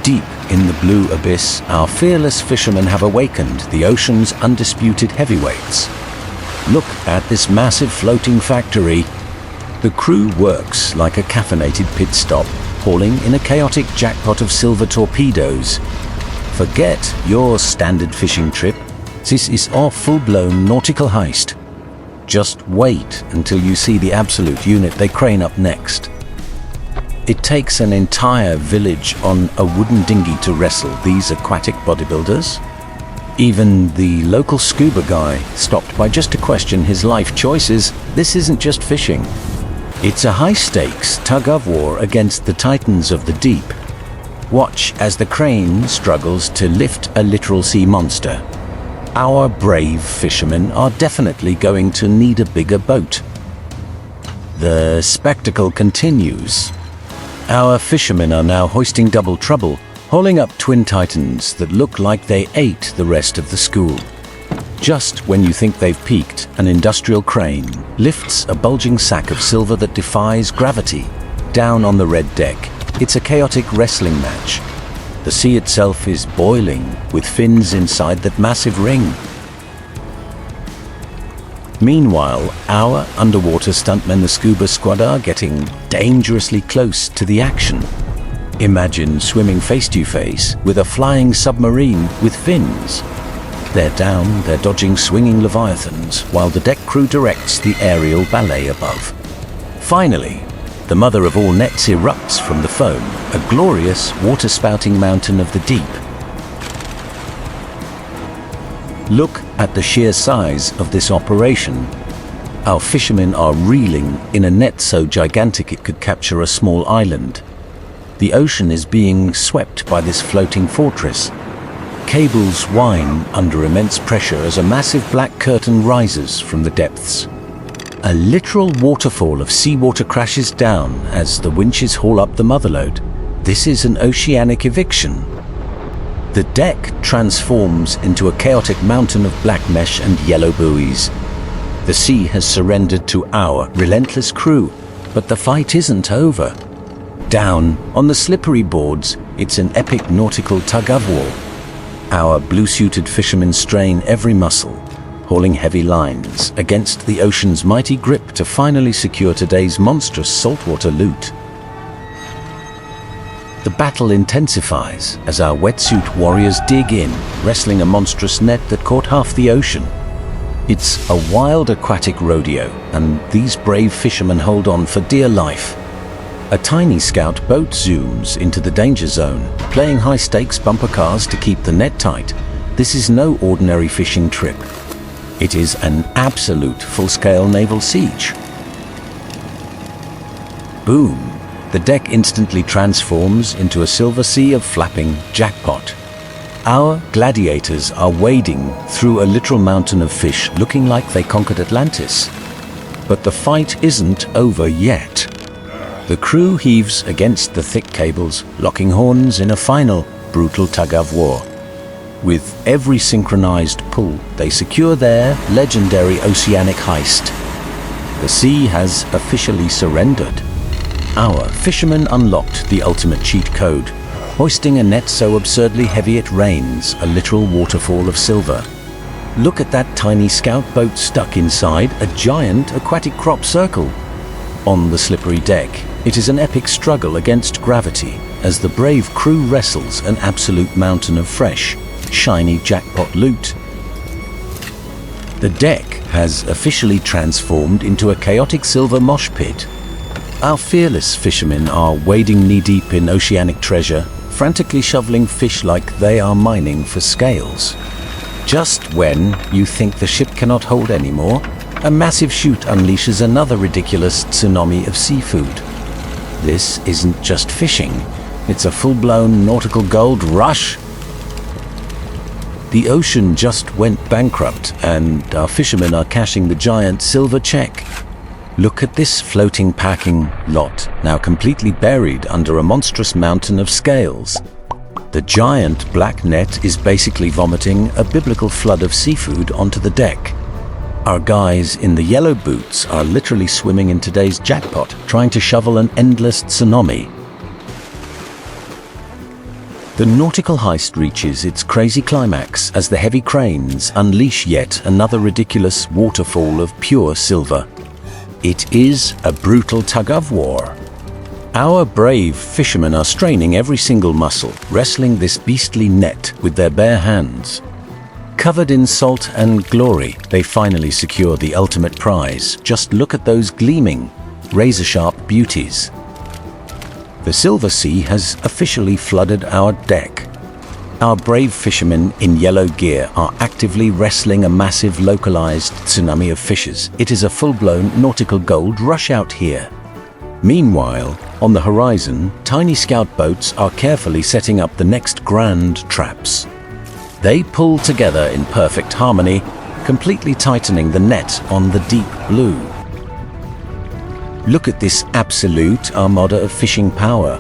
Deep in the blue abyss, our fearless fishermen have awakened the ocean's undisputed heavyweights. Look at this massive floating factory. The crew works like a caffeinated pit stop, hauling in a chaotic jackpot of silver torpedoes. Forget your standard fishing trip. This is our full-blown nautical heist. Just wait until you see the absolute unit they crane up next. It takes an entire village on a wooden dinghy to wrestle these aquatic bodybuilders. Even the local scuba guy stopped by just to question his life choices. This isn't just fishing. It's a high-stakes tug-of-war against the titans of the deep. Watch as the crane struggles to lift a literal sea monster. Our brave fishermen are definitely going to need a bigger boat. The spectacle continues. Our fishermen are now hoisting double trouble, hauling up twin titans that look like they ate the rest of the school. Just when you think they've peaked, an industrial crane lifts a bulging sack of silver that defies gravity. Down on the red deck, it's a chaotic wrestling match. The sea itself is boiling, with fins inside that massive ring. Meanwhile, our underwater stuntmen, the scuba squad, are getting dangerously close to the action. Imagine swimming face-to-face with a flying submarine with fins. They're down, they're dodging swinging leviathans, while the deck crew directs the aerial ballet above. Finally, the mother of all nets erupts from the foam, a glorious water-spouting mountain of the deep. Look at the sheer size of this operation. Our fishermen are reeling in a net so gigantic it could capture a small island. The ocean is being swept by this floating fortress. Cables whine under immense pressure as a massive black curtain rises from the depths. A literal waterfall of seawater crashes down as the winches haul up the motherlode. This is an oceanic eviction. The deck transforms into a chaotic mountain of black mesh and yellow buoys. The sea has surrendered to our relentless crew, but the fight isn't over. Down on the slippery boards, it's an epic nautical tug-of-war. Our blue-suited fishermen strain every muscle, hauling heavy lines against the ocean's mighty grip to finally secure today's monstrous saltwater loot. The battle intensifies as our wetsuit warriors dig in, wrestling a monstrous net that caught half the ocean. It's a wild aquatic rodeo, and these brave fishermen hold on for dear life. A tiny scout boat zooms into the danger zone, playing high-stakes bumper cars to keep the net tight. This is no ordinary fishing trip. It is an absolute full-scale naval siege. Boom! The deck instantly transforms into a silver sea of flapping jackpot. Our gladiators are wading through a literal mountain of fish, looking like they conquered Atlantis. But the fight isn't over yet. The crew heaves against the thick cables, locking horns in a final, brutal tug-of-war. With every synchronized pull, they secure their legendary oceanic heist. The sea has officially surrendered. Our fishermen unlocked the ultimate cheat code, hoisting a net so absurdly heavy it rains a literal waterfall of silver. Look at that tiny scout boat stuck inside a giant aquatic crop circle. On the slippery deck, it is an epic struggle against gravity as the brave crew wrestles an absolute mountain of fresh, shiny jackpot loot. The deck has officially transformed into a chaotic silver mosh pit. Our fearless fishermen are wading knee-deep in oceanic treasure, frantically shoveling fish like they are mining for scales. Just when you think the ship cannot hold anymore, a massive chute unleashes another ridiculous tsunami of seafood. This isn't just fishing, it's a full-blown nautical gold rush. The ocean just went bankrupt, and our fishermen are cashing the giant silver check. Look at this floating packing lot, now completely buried under a monstrous mountain of scales. The giant black net is basically vomiting a biblical flood of seafood onto the deck. Our guys in the yellow boots are literally swimming in today's jackpot, trying to shovel an endless tsunami. The nautical heist reaches its crazy climax as the heavy cranes unleash yet another ridiculous waterfall of pure silver. It is a brutal tug-of-war. Our brave fishermen are straining every single muscle, wrestling this beastly net with their bare hands. Covered in salt and glory, they finally secure the ultimate prize. Just look at those gleaming, razor-sharp beauties. The Silver Sea has officially flooded our deck. Our brave fishermen in yellow gear are actively wrestling a massive localized tsunami of fishes. It is a full-blown nautical gold rush out here. Meanwhile, on the horizon, tiny scout boats are carefully setting up the next grand traps. They pull together in perfect harmony, completely tightening the net on the deep blue. Look at this absolute armada of fishing power.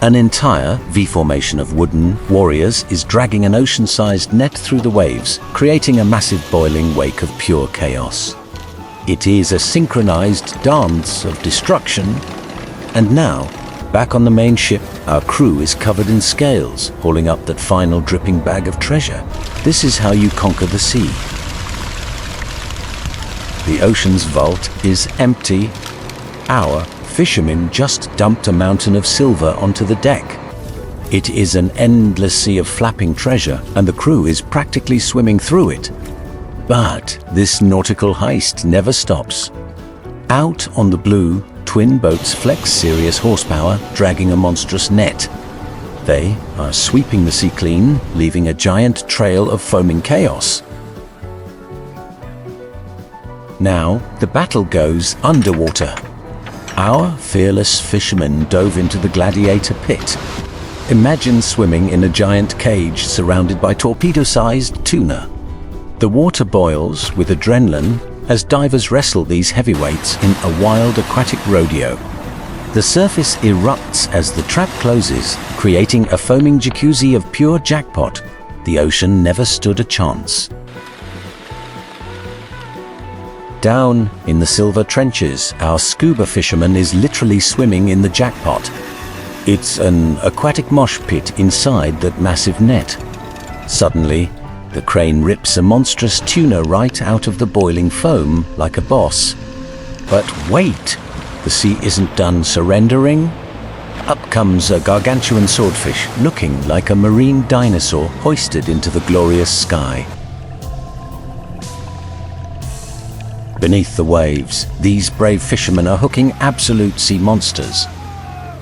An entire V-formation of wooden warriors is dragging an ocean-sized net through the waves, creating a massive boiling wake of pure chaos. It is a synchronized dance of destruction. And now, back on the main ship, our crew is covered in scales, hauling up that final dripping bag of treasure. This is how you conquer the sea. The ocean's vault is empty. Our fishermen just dumped a mountain of silver onto the deck. It is an endless sea of flapping treasure, and the crew is practically swimming through it. But this nautical heist never stops. Out on the blue, twin boats flex serious horsepower, dragging a monstrous net. They are sweeping the sea clean, leaving a giant trail of foaming chaos. Now, the battle goes underwater. Our fearless fishermen dove into the gladiator pit. Imagine swimming in a giant cage surrounded by torpedo-sized tuna. The water boils with adrenaline as divers wrestle these heavyweights in a wild aquatic rodeo. The surface erupts as the trap closes, creating a foaming jacuzzi of pure jackpot. The ocean never stood a chance. Down in the silver trenches, our scuba fisherman is literally swimming in the jackpot. It's an aquatic mosh pit inside that massive net. Suddenly, the crane rips a monstrous tuna right out of the boiling foam like a boss. But wait, the sea isn't done surrendering. Up comes a gargantuan swordfish, looking like a marine dinosaur hoisted into the glorious sky. Beneath the waves, these brave fishermen are hooking absolute sea monsters.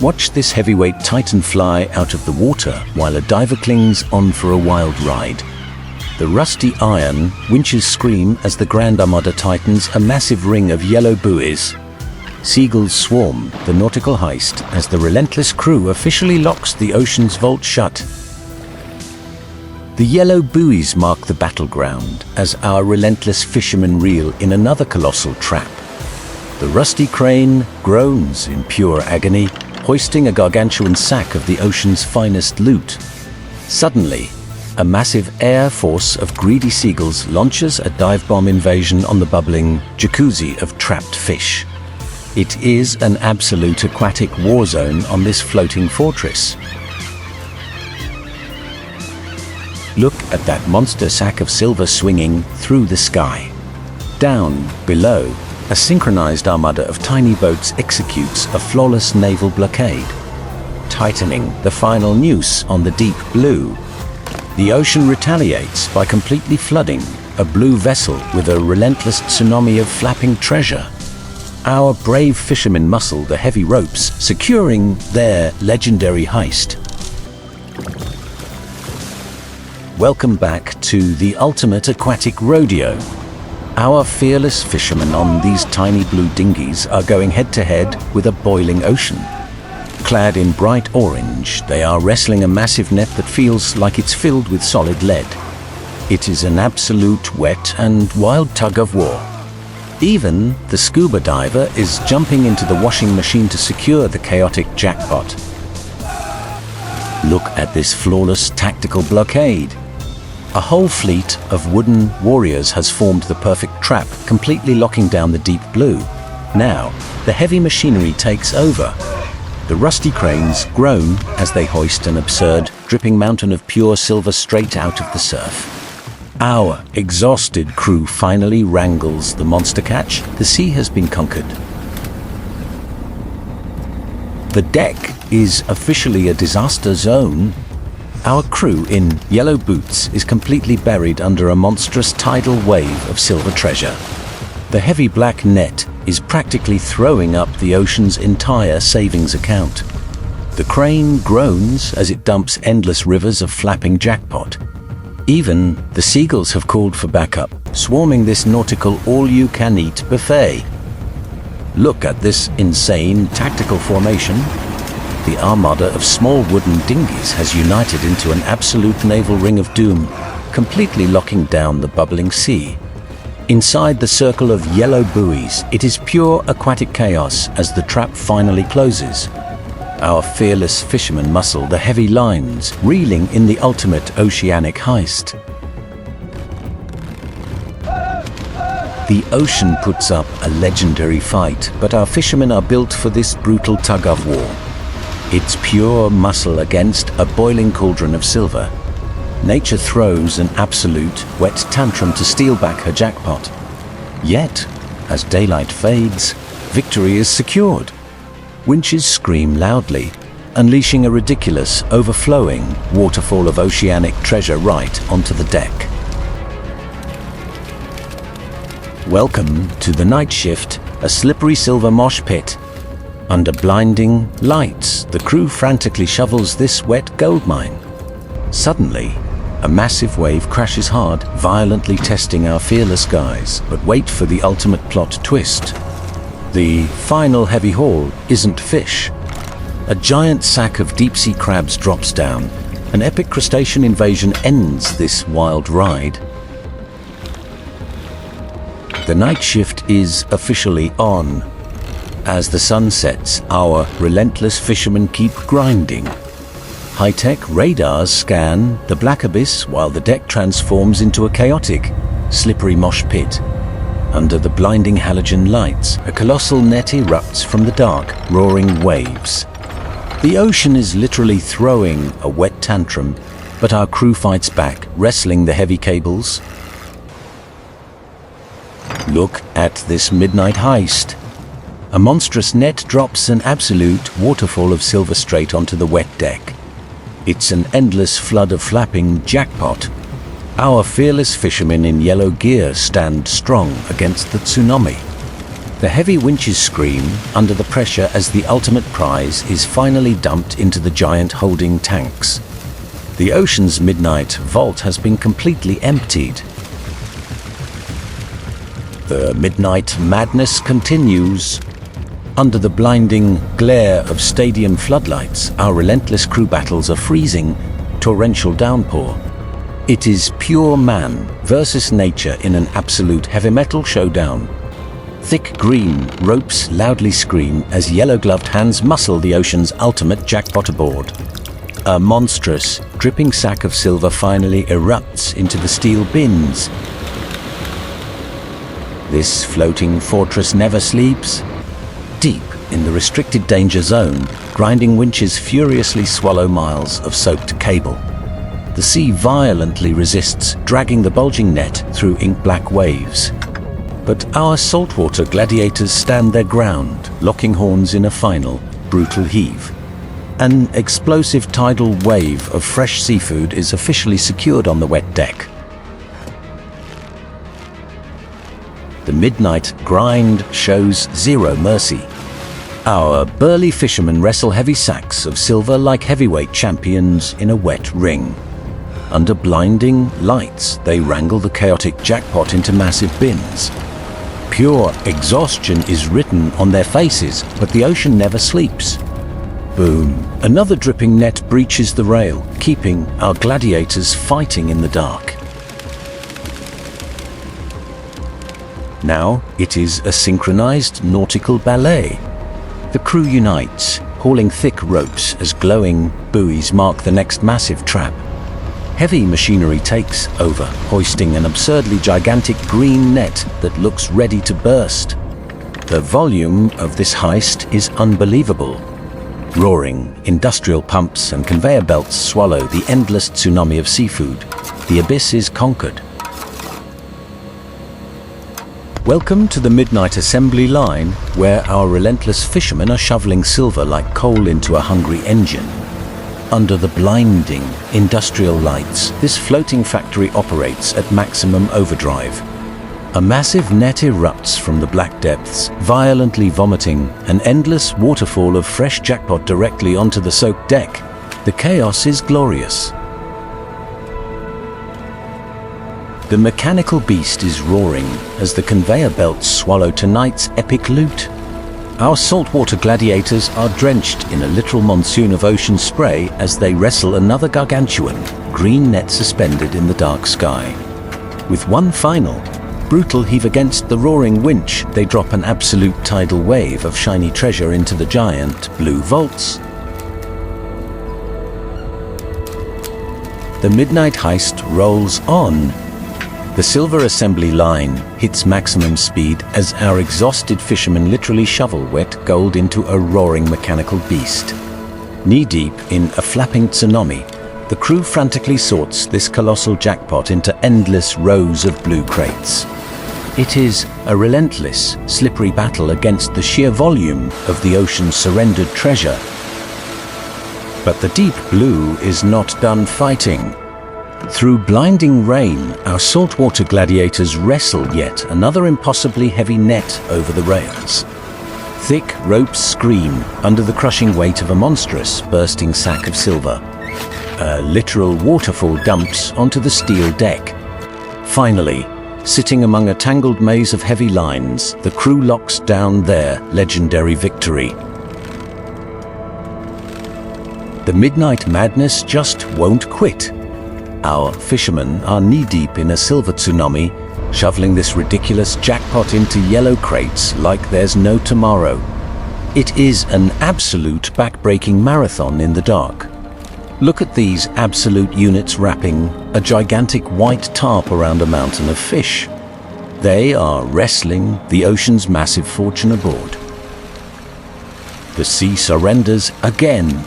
Watch this heavyweight titan fly out of the water while a diver clings on for a wild ride. The rusty iron winches scream as the Grand Armada tightens a massive ring of yellow buoys. Seagulls swarm the nautical heist as the relentless crew officially locks the ocean's vault shut. The yellow buoys mark the battleground as our relentless fishermen reel in another colossal trap. The rusty crane groans in pure agony, hoisting a gargantuan sack of the ocean's finest loot. Suddenly, a massive air force of greedy seagulls launches a dive bomb invasion on the bubbling jacuzzi of trapped fish. It is an absolute aquatic war zone on this floating fortress. Look at that monster sack of silver swinging through the sky. Down below, a synchronized armada of tiny boats executes a flawless naval blockade, tightening the final noose on the deep blue. The ocean retaliates by completely flooding a blue vessel with a relentless tsunami of flapping treasure. Our brave fishermen muscle the heavy ropes, securing their legendary heist. Welcome back to the ultimate aquatic rodeo. Our fearless fishermen on these tiny blue dinghies are going head-to-head with a boiling ocean. Clad in bright orange, they are wrestling a massive net that feels like it's filled with solid lead. It is an absolute wet and wild tug-of-war. Even the scuba diver is jumping into the washing machine to secure the chaotic jackpot. Look at this flawless tactical blockade. A whole fleet of wooden warriors has formed the perfect trap, completely locking down the deep blue. Now, the heavy machinery takes over. The rusty cranes groan as they hoist an absurd, dripping mountain of pure silver straight out of the surf. Our exhausted crew finally wrangles the monster catch. The sea has been conquered. The deck is officially a disaster zone. Our crew in yellow boots is completely buried under a monstrous tidal wave of silver treasure. The heavy black net is practically throwing up the ocean's entire savings account. The crane groans as it dumps endless rivers of flapping jackpot. Even the seagulls have called for backup, swarming this nautical all-you-can-eat buffet. Look at this insane tactical formation. The armada of small wooden dinghies has united into an absolute naval ring of doom, completely locking down the bubbling sea. Inside the circle of yellow buoys, it is pure aquatic chaos as the trap finally closes. Our fearless fishermen muscle the heavy lines, reeling in the ultimate oceanic heist. The ocean puts up a legendary fight, but our fishermen are built for this brutal tug-of-war. It's pure muscle against a boiling cauldron of silver. Nature throws an absolute wet tantrum to steal back her jackpot. Yet, as daylight fades, victory is secured. Winches scream loudly, unleashing a ridiculous, overflowing waterfall of oceanic treasure right onto the deck. Welcome to the night shift, a slippery silver mosh pit. Under blinding lights, the crew frantically shovels this wet gold mine. Suddenly, a massive wave crashes hard, violently testing our fearless guys. But wait for the ultimate plot twist. The final heavy haul isn't fish. A giant sack of deep-sea crabs drops down. An epic crustacean invasion ends this wild ride. The night shift is officially on. As the sun sets, our relentless fishermen keep grinding. High-tech radars scan the black abyss while the deck transforms into a chaotic, slippery mosh pit. Under the blinding halogen lights, a colossal net erupts from the dark, roaring waves. The ocean is literally throwing a wet tantrum, but our crew fights back, wrestling the heavy cables. Look at this midnight heist. A monstrous net drops an absolute waterfall of silver straight onto the wet deck. It's an endless flood of flapping jackpot. Our fearless fishermen in yellow gear stand strong against the tsunami. The heavy winches scream under the pressure as the ultimate prize is finally dumped into the giant holding tanks. The ocean's midnight vault has been completely emptied. The midnight madness continues. Under the blinding glare of stadium floodlights, our relentless crew battles a freezing, torrential downpour. It is pure man versus nature in an absolute heavy metal showdown. Thick green ropes loudly scream as yellow-gloved hands muscle the ocean's ultimate jackpot aboard. A monstrous, dripping sack of silver finally erupts into the steel bins. This floating fortress never sleeps. Deep in the restricted danger zone, grinding winches furiously swallow miles of soaked cable. The sea violently resists, dragging the bulging net through ink-black waves. But our saltwater gladiators stand their ground, locking horns in a final, brutal heave. An explosive tidal wave of fresh seafood is officially secured on the wet deck. The midnight grind shows zero mercy. Our burly fishermen wrestle heavy sacks of silver like heavyweight champions in a wet ring. Under blinding lights, they wrangle the chaotic jackpot into massive bins. Pure exhaustion is written on their faces, but the ocean never sleeps. Boom. Another dripping net breaches the rail, keeping our gladiators fighting in the dark. Now it is a synchronized nautical ballet. The crew unites, hauling thick ropes as glowing buoys mark the next massive trap. Heavy machinery takes over, hoisting an absurdly gigantic green net that looks ready to burst. The volume of this heist is unbelievable. Roaring, industrial pumps and conveyor belts swallow the endless tsunami of seafood. The abyss is conquered. Welcome to the midnight assembly line, where our relentless fishermen are shoveling silver like coal into a hungry engine. Under the blinding industrial lights, this floating factory operates at maximum overdrive. A massive net erupts from the black depths, violently vomiting an endless waterfall of fresh jackpot directly onto the soaked deck. The chaos is glorious. The mechanical beast is roaring as the conveyor belts swallow tonight's epic loot. Our saltwater gladiators are drenched in a literal monsoon of ocean spray as they wrestle another gargantuan green net suspended in the dark sky. With one final, brutal heave against the roaring winch, they drop an absolute tidal wave of shiny treasure into the giant blue vaults. The midnight heist rolls on. The silver assembly line hits maximum speed as our exhausted fishermen literally shovel wet gold into a roaring mechanical beast. Knee-deep in a flapping tsunami, the crew frantically sorts this colossal jackpot into endless rows of blue crates. It is a relentless, slippery battle against the sheer volume of the ocean's surrendered treasure. But the deep blue is not done fighting. Through blinding rain, our saltwater gladiators wrestle yet another impossibly heavy net over the rails. Thick ropes scream under the crushing weight of a monstrous, bursting sack of silver. A literal waterfall dumps onto the steel deck. Finally, sitting among a tangled maze of heavy lines, the crew locks down their legendary victory. The midnight madness just won't quit. Our fishermen are knee-deep in a silver tsunami, shoveling this ridiculous jackpot into yellow crates like there's no tomorrow. It is an absolute back-breaking marathon in the dark. Look at these absolute units wrapping a gigantic white tarp around a mountain of fish. They are wrestling the ocean's massive fortune aboard. The sea surrenders again.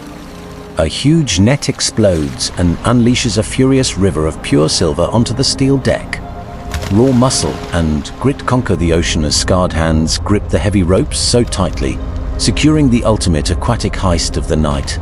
A huge net explodes and unleashes a furious river of pure silver onto the steel deck. Raw muscle and grit conquer the ocean as scarred hands grip the heavy ropes so tightly, securing the ultimate aquatic heist of the night.